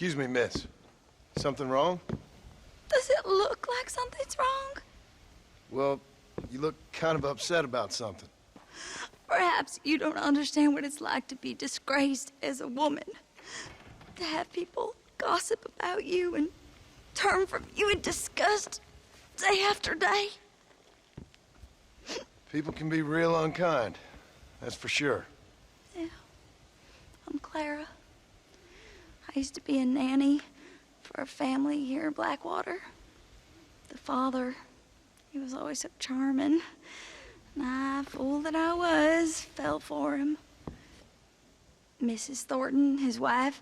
Excuse me, miss. Something wrong? Does it look like something's wrong? Well, you look kind of upset about something. Perhaps you don't understand what it's like to be disgraced as a woman. To have people gossip about you and turn from you in disgust day after day. People can be real unkind, that's for sure. Yeah, I'm Clara. I used to be a nanny for a family here in Blackwater. The father, he was always so charming. And I, fool that I was, fell for him. Mrs. Thornton, his wife,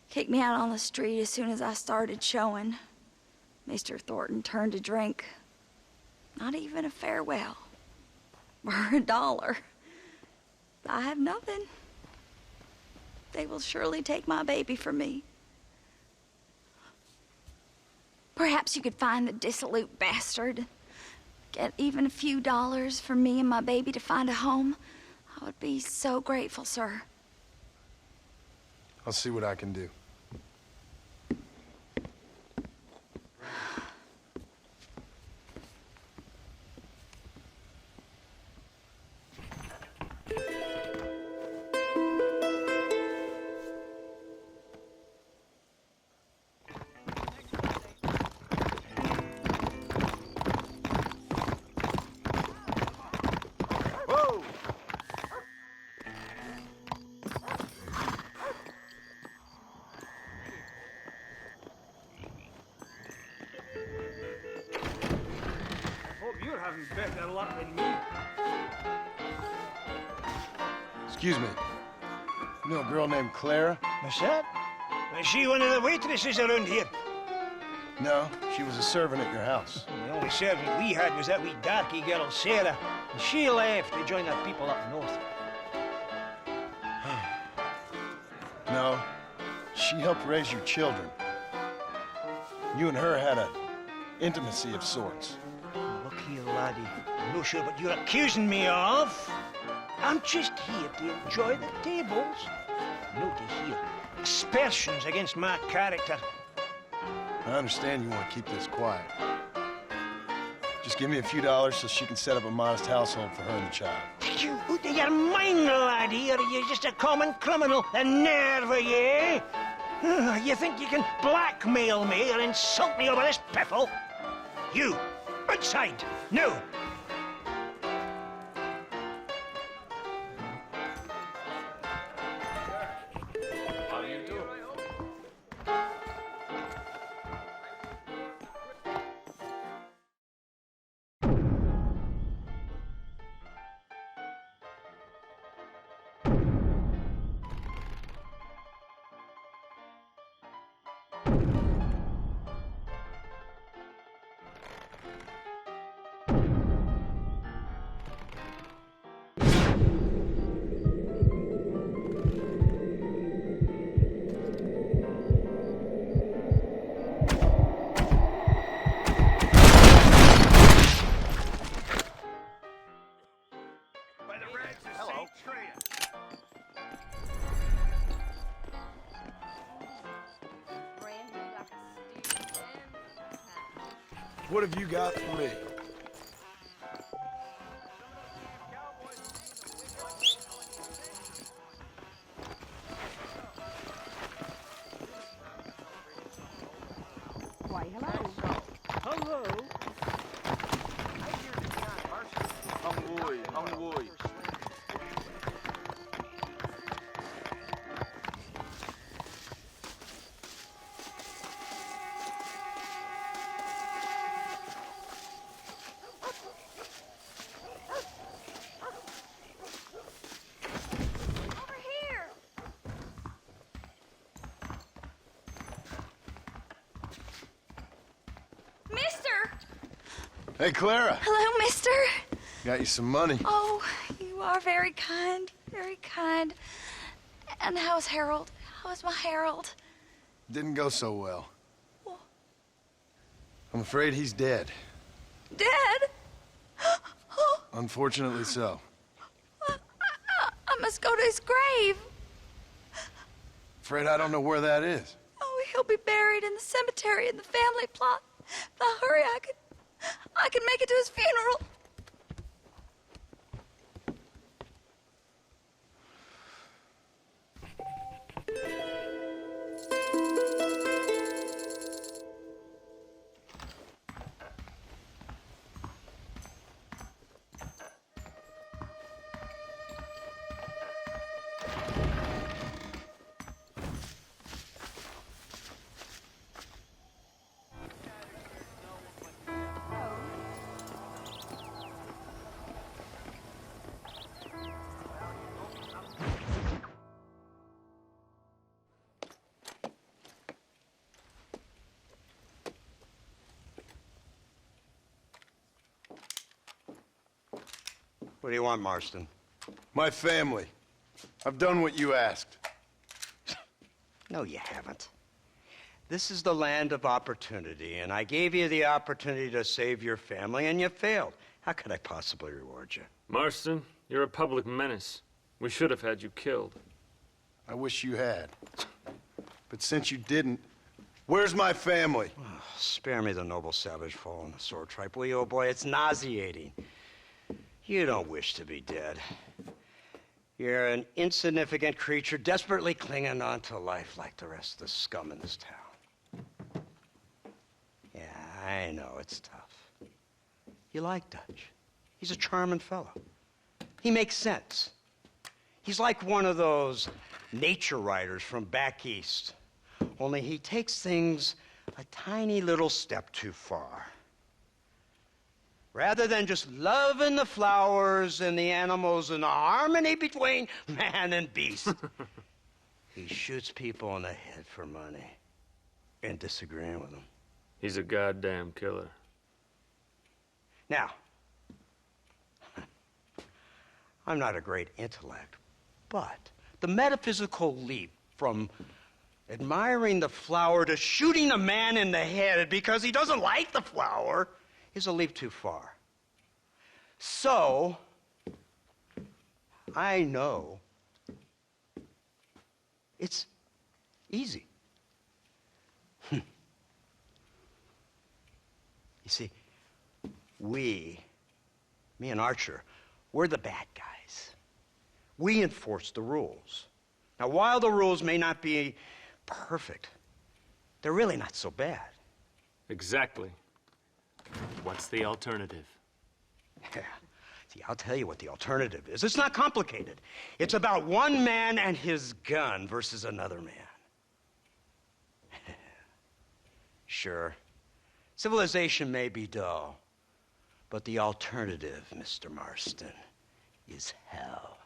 kicked me out on the street as soon as I started showing. Mr. Thornton turned to drink. Not even a farewell. For $1. I have nothing. They will surely take my baby from me. Perhaps you could find the dissolute bastard. Get even a few dollars for me and my baby to find a home. I would be so grateful, sir. I'll see what I can do. You're having better luck than me. Excuse me. You know a girl named Clara? What's that? Is she one of the waitresses around here? No, she was a servant at your house. The only servant we had was that wee darky girl, Sarah. And she left to join our people up north. No, she helped raise your children. You and her had an intimacy of sorts. Look here, laddie. I'm not sure what you're accusing me of. I'm just here to enjoy the tables. Not to hear aspersions against my character. I understand you want to keep this quiet. Just give me a few dollars so she can set up a modest household for her and the child. You out of your mind, laddie, or are you just a common criminal? The nerve of you! You think you can blackmail me or insult me over this piffle? You! Outside! No! How do you do? What have you got for me? Why, hello. Hello? Hungry. Hey, Clara. Hello, mister. Got you some money. Oh, you are very kind, very kind. And how's Harold? How's my Harold? Didn't go so well. Well, I'm afraid he's dead. dead? Unfortunately so. I must go to his grave. Afraid I don't know where that is. Oh, he'll be buried in the cemetery in the family plot. If I hurry, I can make it to his funeral. What do you want, Marston? My family. I've done what you asked. No, you haven't. This is the land of opportunity, and I gave you the opportunity to save your family, and you failed. How could I possibly reward you? Marston, you're a public menace. We should have had you killed. I wish you had. But since you didn't, where's my family? Oh, spare me the noble savage fall on the sword tripe, will you, old boy? It's nauseating. You don't wish to be dead. You're an insignificant creature desperately clinging on to life like the rest of the scum in this town. Yeah, I know, it's tough. You like Dutch. He's a charming fellow. He makes sense. He's like one of those nature writers from back east. Only he takes things a tiny little step too far. Rather than just loving the flowers and the animals and the harmony between man and beast, he shoots people in the head for money and disagreeing with them. He's a goddamn killer. Now, I'm not a great intellect, but the metaphysical leap from admiring the flower to shooting a man in the head because he doesn't like the flower is a leap too far. So, I know it's easy. You see, me and Archer, we're the bad guys. We enforce the rules. Now, while the rules may not be perfect, they're really not so bad. Exactly. What's the alternative? Yeah. See, I'll tell you what the alternative is. It's not complicated. It's about one man and his gun versus another man. Sure, civilization may be dull, but the alternative, Mr. Marston, is hell.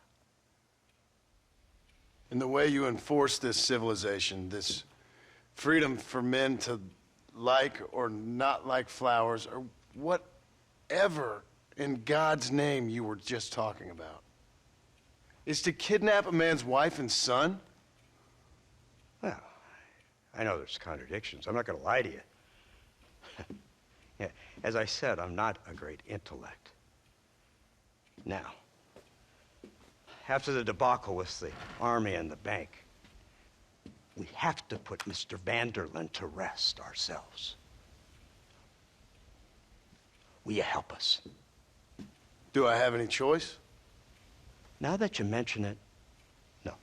And the way you enforce this civilization, this freedom for men to like or not like flowers, or whatever in God's name you were just talking about, is to kidnap a man's wife and son? Well, I know there's contradictions. I'm not going to lie to you. Yeah, as I said, I'm not a great intellect. Now, after the debacle with the army and the bank, we have to put Mr. Vanderlyn to rest ourselves. Will you help us? Do I have any choice? Now that you mention it, no.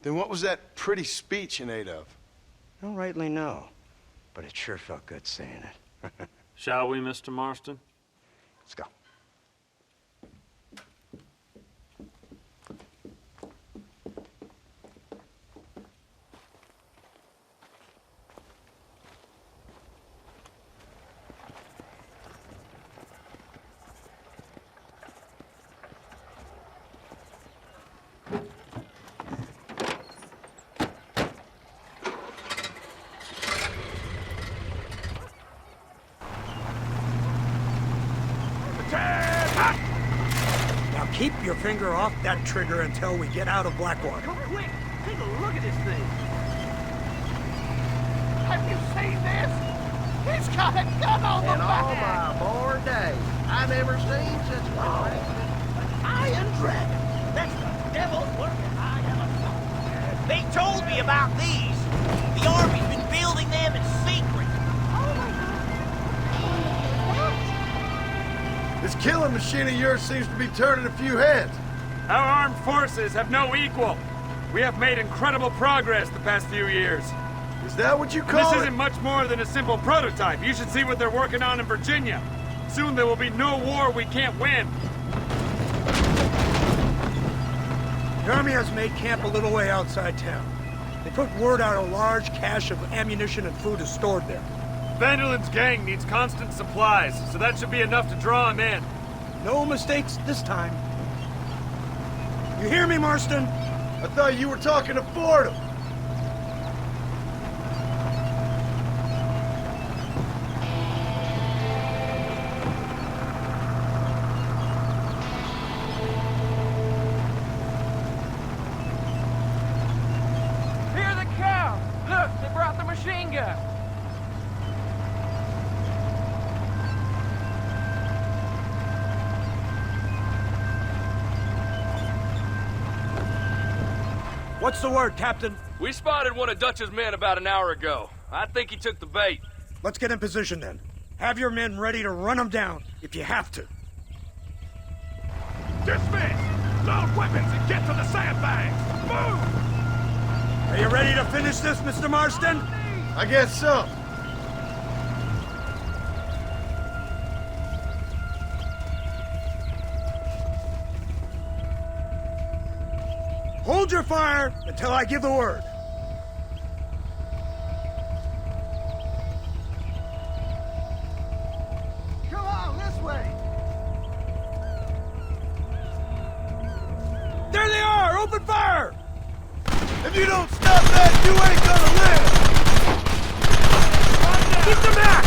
Then what was that pretty speech in aid of? I don't rightly know, but it sure felt good saying it. Shall we, Mr. Marston? Let's go. Now keep your finger off that trigger until we get out of Blackwater. Come quick! Take a look at this thing! Have you seen this? He's got a gun on the back! In all my born days, I never seen such a thing. Iron Dragon! That's the devil's work, and I am a son. They told me about these. The army's been building killing machine of yours seems to be turning a few heads. Our armed forces have no equal. We have made incredible progress the past few years. Is that what you And call this it? isn't much more than a simple prototype. You should see what they're working on in Virginia. Soon there will be no war we can't win. The army has made camp a little way outside town. They put word out a large cache of ammunition and food is stored there. Vanderland's gang needs constant supplies, so that should be enough to draw him in. No mistakes this time. You hear me, Marston? I thought you were talking to Fordham. Hear the cow! Look, they brought the machine gun! What's the word, Captain? We spotted one of Dutch's men about an hour ago. I think he took the bait. Let's get in position then. Have your men ready to run them down, if you have to. Dismiss! Load weapons and get to the sandbags! Move! Are you ready to finish this, Mr. Marston? I guess so. Hold your fire until I give the word. Come on, this way. There they are! Open fire! If you don't stop that, you ain't gonna live! Keep them back!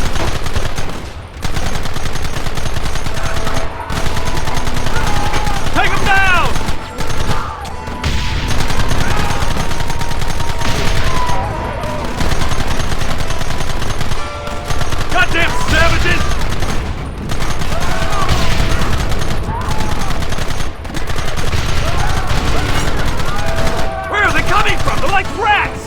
Take him down! Goddamn savages! Where are they coming from? They're like rats!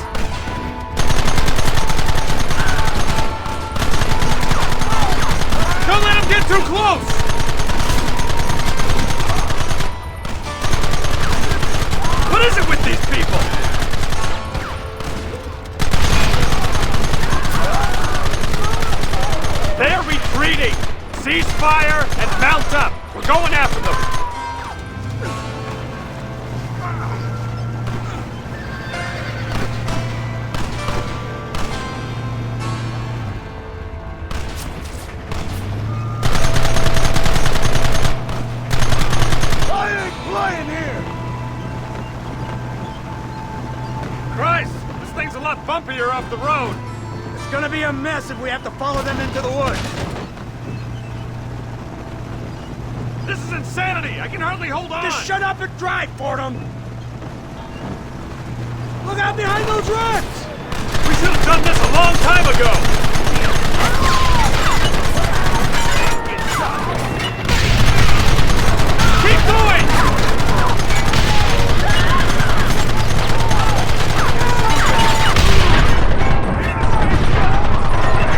Don't let them get too close! What is it with these people? They're retreating! Cease fire and mount up! We're going after them! I ain't playing here! Christ! This thing's a lot bumpier off the road! It's gonna be a mess if we have to follow them into the woods. This is insanity! I can hardly hold on! Just shut up and drive, Fordham! Look out behind those rocks! We should have done this a long time ago! Keep going!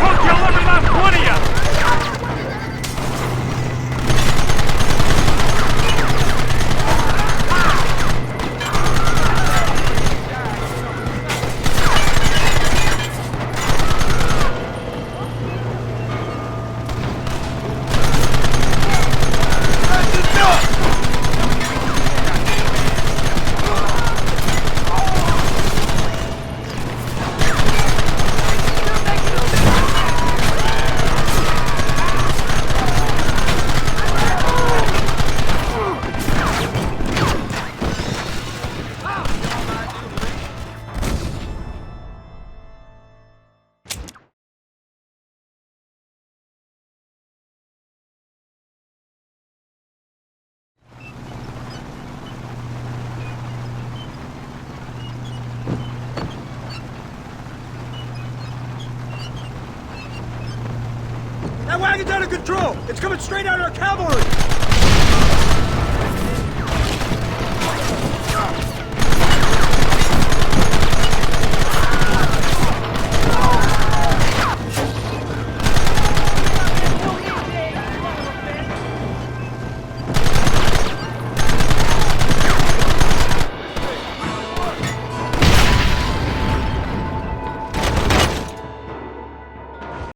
We'll kill every last one of you! That's enough! That wagon's out of control! It's coming straight at our cavalry!